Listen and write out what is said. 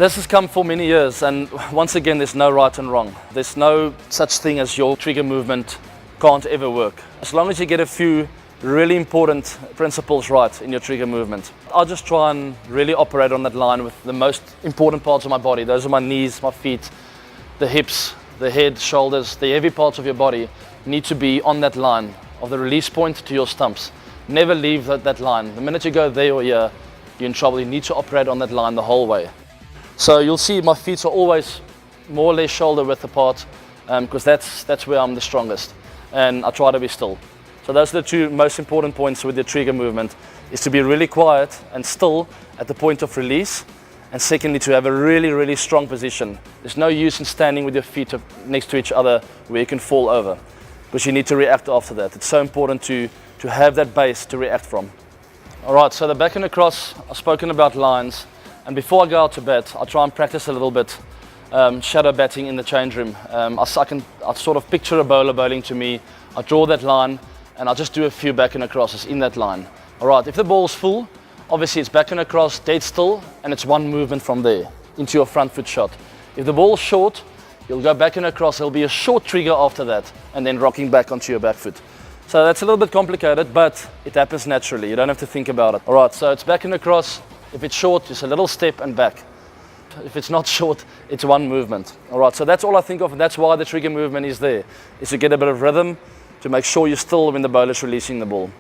This has come for many years, and once again, there's no right and wrong. There's no such thing as your trigger movement can't ever work. As long as you get a few really important principles right in your trigger movement. I'll just try and really operate on that line with the most important parts of my body. Those are my knees, my feet, the hips, the head, shoulders, the heavy parts of your body need to be on that line of the release point to your stumps. Never leave that line. The minute you go there or here, you're in trouble. You need to operate on that line the whole way. So you'll see my feet are always more or less shoulder width apart because that's where I'm the strongest, and I try to be still. So those are the two most important points with the trigger movement, is to be really quiet and still at the point of release, and secondly to have a really strong position. There's no use in standing with your feet next to each other where you can fall over, because you need to react after that. It's so important to have that base to react from. Alright, so the back and across, I've spoken about lines, and before I go out to bat, I'll try and practice a little bit shadow batting in the change room. I sort of picture a bowler bowling to me, I draw that line, and I'll just do a few back and acrosses in that line. Alright, if the ball's full, obviously it's back and across, dead still, and it's one movement from there into your front foot shot. If the ball's short, you'll go back and across, there'll be a short trigger after that, and then rocking back onto your back foot. So that's a little bit complicated, but it happens naturally, you don't have to think about it. Alright, so it's back and across. If it's short, just a little step and back. If it's not short, it's one movement. Alright, so that's all I think of, and that's why the trigger movement is there, is to get a bit of rhythm, to make sure you're still when the bowler's releasing the ball.